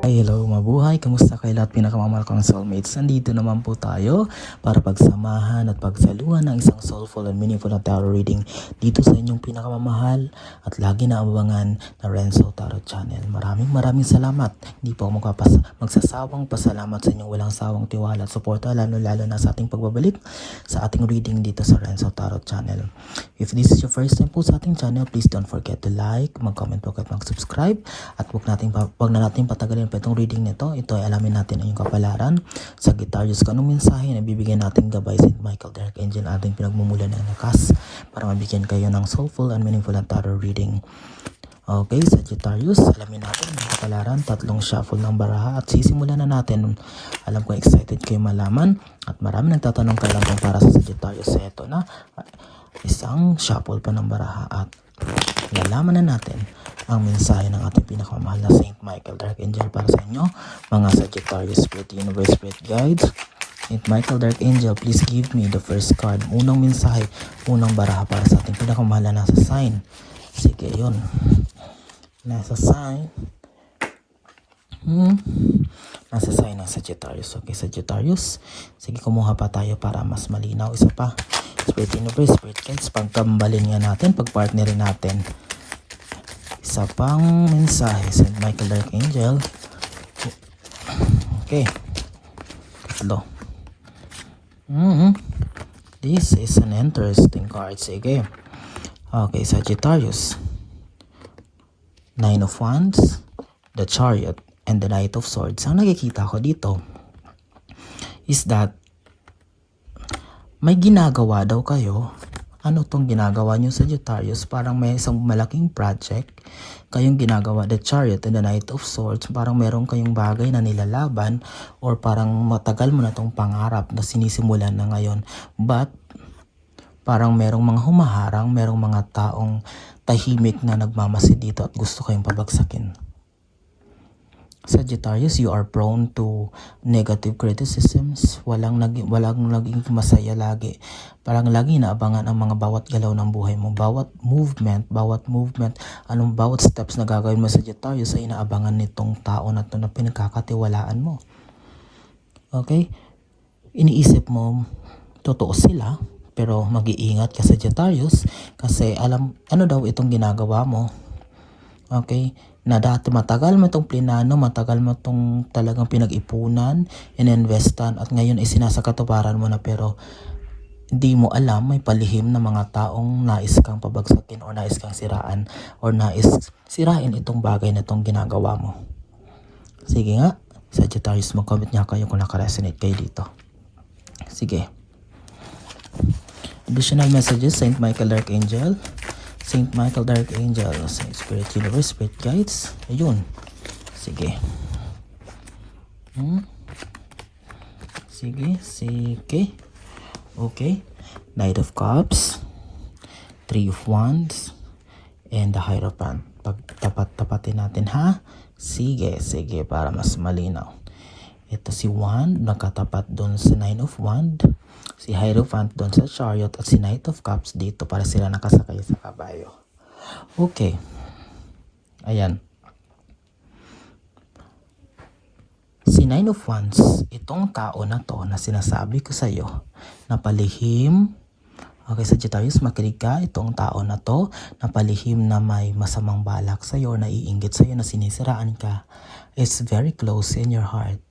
Ay, hello, mabuhay. Kamusta kayo lahat, pinakamamahal kong soulmates? Nandito naman po tayo para pagsamahan at pagsaluhan ng isang soulful and meaningful na tarot reading dito sa inyong pinakamamahal at lagi na abangan na Renzo Tarot Channel. Maraming salamat. Hindi po ako magsasawang pasalamat sa inyong walang sawang tiwala at suporta, lalo na sa ating pagbabalik sa ating reading dito sa Renzo Tarot Channel. If this is your first time po sa ating channel, please don't forget to like, mag-comment po at mag-subscribe at wag na natin patagalin pa itong reading nito. Ito ay alamin natin ang iyong kapalaran. Sagittarius, kanong mensahe na bibigyan natin gabay St. Michael the Archangel, ating pinagmumulan ng lakas para mabigyan kayo ng soulful and meaningful and tarot reading. Okay, Sagittarius, alamin natin ang kapalaran, tatlong shuffle ng baraha at sisimulan na natin. Alam ko excited kayo malaman at marami nagtatanong kailan kung para sa Sagittarius. Ito na, isang shuffle pa ng baraha at lalaman na natin ang mensahe ng ating pinakamamahal na St. Michael the Archangel para sa inyo, mga Sagittarius Spirit Universe Spirit Guides. St. Michael the Archangel, please give me the first card. Unang mensahe, unang baraha para sa ating pinakamamahal na nasa sign. Sige, yun. Nasa sign. Nasa sign ng Sagittarius. Okay, Sagittarius. Sige, kumuha pa tayo para mas malinaw. Isa pa. Spirit Universe, Spirit Guides, pagkambalin nga natin, pagpartnerin natin. Isa pang mensahe, St. Michael the Archangel. Okay. Tatlo. This is an interesting card. Sige. Okay, Sagittarius. Nine of Wands, the Chariot, and the Knight of Swords. Ang nakikita ko dito is that may ginagawa daw kayo. Ano tong ginagawa nyo, Sagittarius? Parang may isang malaking project kayong ginagawa, the Chariot and the Knight of Swords. Parang meron kayong bagay na nilalaban or parang matagal mo na tong pangarap na sinisimulan na ngayon. But parang merong mga humaharang, merong mga taong tahimik na nagmamasid dito at gusto kayong pabagsakin. Sagittarius, you are prone to negative criticisms. Walang naging masaya lagi. Parang lagi naabangan ang mga bawat galaw ng buhay mo. Bawat movement, bawat steps na gagawin mo, Sagittarius, ay inaabangan nitong tao na ito na pinagkakatiwalaan mo. Okay? Iniisip mo, totoo sila, pero mag-iingat ka, Sagittarius, kasi alam, ano daw itong ginagawa mo. Okay? Na dati matagal mo itong plinano, matagal mo itong talagang pinag-ipunan, ininvestan, at ngayon ay sinasakatuparan mo na, pero hindi mo alam, may palihim na mga taong nais kang pabagsakin o nais kang siraan o nais sirain itong bagay na itong ginagawa mo. Sige nga, Sagittarius, mag-comment nga kayo kung nakaresonate kayo dito. Sige. Additional messages, St. Michael the Archangel. St. Michael the Archangel, Spirit Universe, Spirit Guides. Ayun. Sige. Sige. Okay. Knight of Cups, Three of Wands, and the Hierophant. Tapatin natin, ha? Sige, para mas malinaw. Ito si Wand, nakatapat doon sa Nine of Wands. Si Hierophant doon sa Chariot at si Knight of Cups dito para sila nakasakay sa kabayo. Okay. Ayan. Si Nine of Wands, itong tao na to na sinasabi ko sa iyo na palihim. Okay, Sagittarius, makinig ka. Itong tao na to na palihim na may masamang balak sa iyo, naiinggit sa iyo, na sinisiraan ka, is very close in your heart.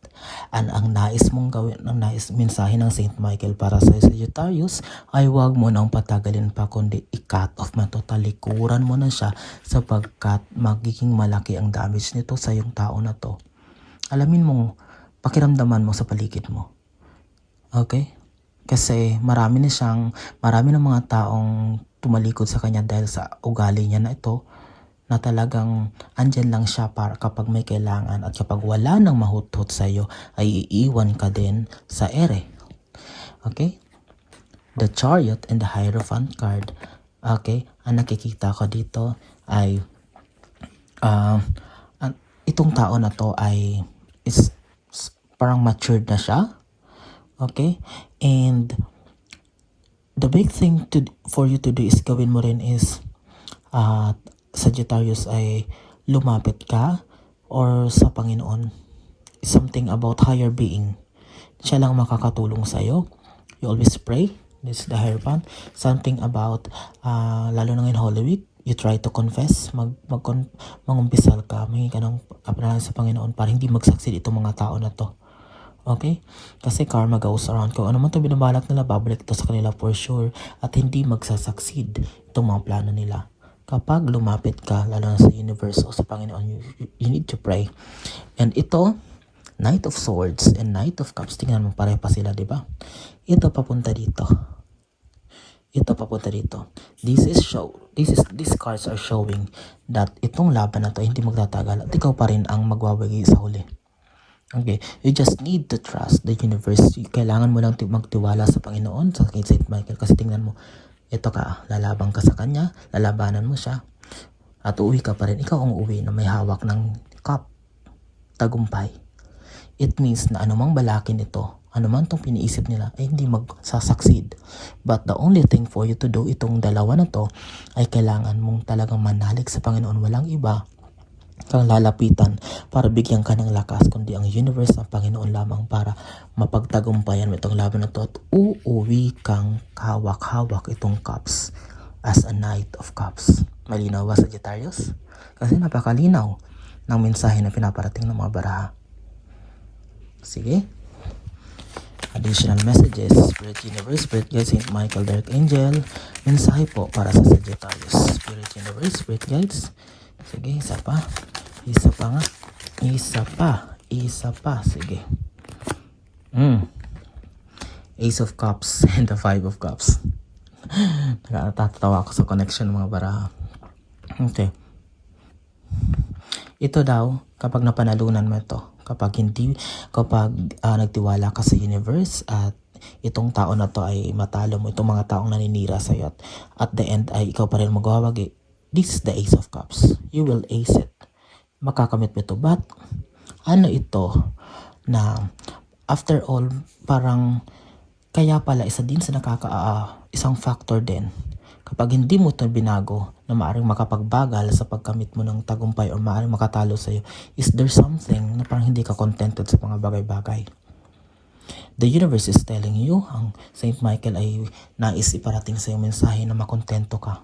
Ang nais mong gawin, ang mensahe ng St. Michael para sa Sagittarius ay huwag mo nang patagalin pa, kundi i-cut off mo to, talikuran mo na siya, sapagkat magiging malaki ang damage nito sa yung tao na to. Alamin mo, pakiramdaman mo sa paligid mo. Okay? Kasi marami ng mga taong tumalikod sa kanya dahil sa ugali niya na ito, na talagang andyan lang siya para kapag may kailangan, at kapag wala nang mahuthot sa iyo ay iiwan ka din sa ere. Okay? The Chariot and the Hierophant card. Okay? Ang nakikita ko dito ay itong tao na to ay is parang matured na siya. Okay? And the big thing for you to do is gawin mo rin is Sagittarius ay lumapit ka or sa Panginoon. Something about higher being. Siya lang makakatulong sa'yo. You always pray. This is the Hierophant. Something about, lalo na ngayon Holy Week, you try to confess, mangumpisal ka, may ka ng kapanalan sa Panginoon para hindi mag-succeed itong mga tao na to. Okay? Kasi karma goes around. Kung ano man ito binabalak nila, babalik ito sa kanila for sure at hindi magsasucceed itong mga plano nila. Kapag lumapit ka, lalo na sa universe o sa Panginoon, you need to pray. And ito, Knight of Swords and Knight of Cups, tingnan mo, pareho pa sila, di ba? Ito papunta dito. Ito papunta dito. These cards are showing that itong laban na to hindi magtatagal at ikaw pa rin ang magwawagi sa huli. Okay, you just need to trust the universe. Kailangan mo lang magtiwala sa Panginoon, sa Saint Michael, kasi tingnan mo, ito ka, lalabang ka sa kanya, lalabanan mo siya, at uuwi ka pa rin. Ikaw ang uuwi na may hawak ng cup, tagumpay. It means na anumang balakin ito, anuman itong piniisip nila, ay hindi magsasucceed. But the only thing for you to do, itong dalawa na to, ay kailangan mong talagang manalig sa Panginoon. Walang iba kang lalapitan para bigyan ka ng lakas, kundi ang universe ng Panginoon lamang para mapagtagumpayan mo itong laban na to at uuwi kang hawak-hawak itong cups as a Knight of Cups. Malinaw ba, Sagittarius? Kasi napakalinaw ng mensahe na pinaparating ng mga baraha. Sige. Additional messages, Spirit Universe, Spirit Guides, Saint Michael, Dark Angel. Mensahe po para sa Sagittarius. Spirit Universe, Spirit Guides. Sige, isa pa. Isa pa nga. Isa pa. Sige. Ace of Cups and the Five of Cups. Natatawa ako sa connection ng mga baraha. Okay. Ito daw, kapag napanalunan mo ito, kapag nagtiwala ka sa universe at itong tao na to ay matalo mo, itong mga taong naninira sa iyo at the end ay ikaw pa rin magwawagi, this is the Ace of Cups. You will ace it. Makakamit mo ito. But, ano ito na after all, parang kaya pala isa din sa isang factor din. Kapag hindi mo ito binago na maaaring makapagbagal sa pagkamit mo ng tagumpay o maaaring makatalo sa iyo, is there something na parang hindi ka contented sa mga bagay-bagay? The universe is telling you, ang Saint Michael ay nais iparating sa iyo mensahe na makontento ka.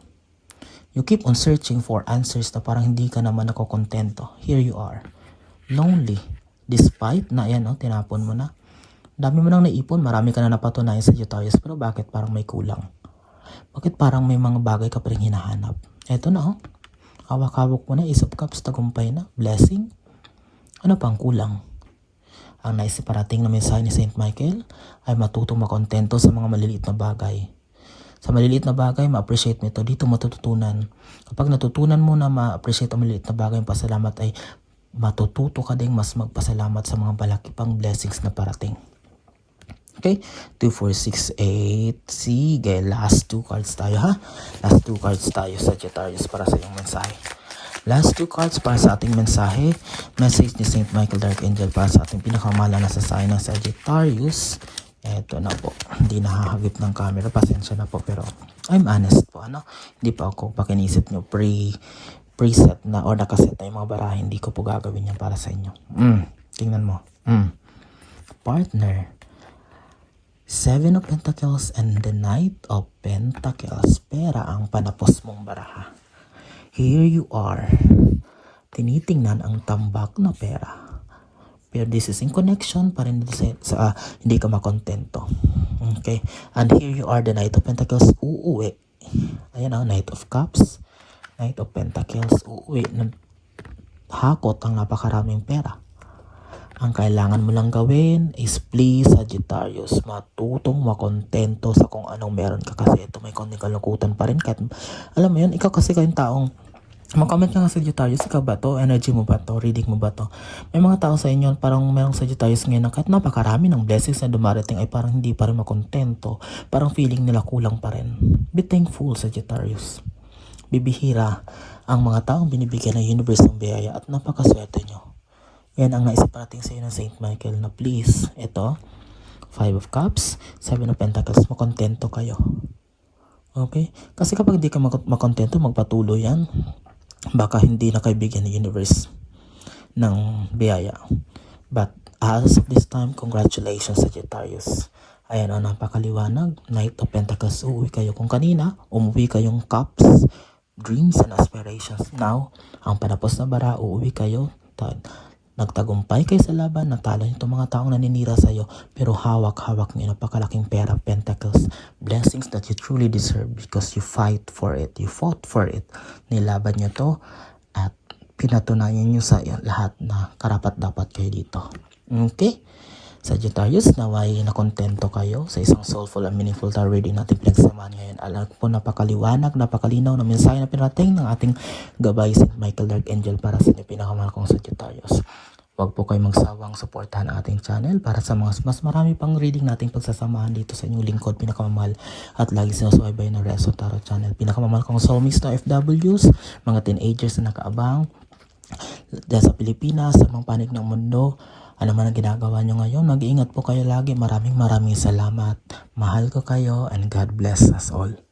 You keep on searching for answers na parang hindi ka naman nakokontento. Here you are, lonely, despite na yan, tinapon mo na. Dami mo nang naipon, marami ka na napatunayan sa Sagittarius, pero bakit parang may kulang? Bakit parang may mga bagay ka pa rin hinahanap? Eto na, hawak-hawak mo na, Ace of Cups, tagumpay na, blessing. Ano pang kulang? Ang nais iparating na mensahe ni Saint Michael ay matutong makontento sa mga maliliit na bagay. Sa maliliit na bagay, ma-appreciate mo ito. Dito matututunan. Kapag natutunan mo na ma-appreciate ang maliliit na bagay, ang pasalamat ay matututo ka ding mas magpasalamat sa mga balaki pang blessings na parating. Okay? 2, 4, 6, 8. Sige, last 2 cards tayo ha. Last 2 cards tayo, Sagittarius, para sa iyong mensahe. Last 2 cards para sa ating mensahe. Message ni Saint Michael, Dark Angel, para sa ating pinakamahal na sasayan ng Sagittarius. Eto na po. Hindi nakahagip ng camera. Pasensya na po, pero I'm honest po. Hindi pa ako pakinisip nyo preset na or nakaset na yung mga baraha. Hindi ko po gagawin yan para sa inyo. Tingnan mo. Partner. 7 of Pentacles and the Knight of Pentacles. Pera ang panapos mong baraha. Here you are. Tinitingnan ang tambak na pera. Pero this is in connection pa rin sa hindi ka makontento. Okay? And here you are, the Knight of Pentacles. Uuwi. Ayan ang Knight of Cups. Knight of Pentacles. Uuwi. Hakot ang napakaraming pera. Ang kailangan mo lang gawin is please, Sagittarius, matutong makontento sa kung anong meron ka, kasi ito may konting kalukutan pa rin. Kahit, alam mo yun, ikaw kasi kayong taong mag-comment ka nga, Sagittarius, ikaw ba to? Energy mo ba to? Reading mo ba to? May mga tao sa inyo, parang mayroong Sagittarius ngayon na kahit napakarami ng blessings na dumarating ay parang hindi pa rin makontento. Parang feeling nila kulang pa rin. Be thankful, Sagittarius. Bibihira ang mga taong binibigyan ng universe ng biyaya at napakaswerte nyo. Yan ang naisip parating sa iyo ng Saint Michael na please, ito, 5 of Cups, 7 of Pentacles, makontento kayo. Okay? Kasi kapag di ka makontento, magpatuloy yan, baka hindi na kayo bigyan ng universe ng biyaya. But as of this time, congratulations Sagittarius. Ayan o, napakaliwanag. Knight of Pentacles, uuwi kayo. Kung kanina, umuwi kayong Cups, Dreams and Aspirations. Now, ang panapos na bara, uuwi kayo. Nagtagumpay kayo sa laban, natalo nyo itong mga taong naninira sa'yo, pero hawak-hawak nyo napakalaking pera, Pentacles, blessings that you truly deserve because you fight for it, you fought for it, nilaban nyo to, at pinatunayan nyo sa lahat na karapat-dapat kayo dito. Okay? Sagittarius, naway nakontento kayo sa isang soulful and meaningful tarot reading natin pinagsamahan ngayon. Alam po, napakaliwanag, napakalinaw na mensahe na pinarating ng ating gabay St. Michael Dark Angel para sa inyo, pinakamahal kong Sagittarius. Huwag po kayo magsawang suportahan ang ating channel para sa mga mas marami pang reading nating pagsasamahan dito sa inyong lingkod, pinakamamahal at lagi sinusubaybay na Reso Tarot Channel. Pinakamamahal kong soulmates na FWs, mga teenagers na nakaabang dyan sa Pilipinas, sa mga panig ng mundo. Ano man ang ginagawa nyo ngayon, mag-iingat po kayo lagi. Maraming salamat. Mahal ko kayo and God bless us all.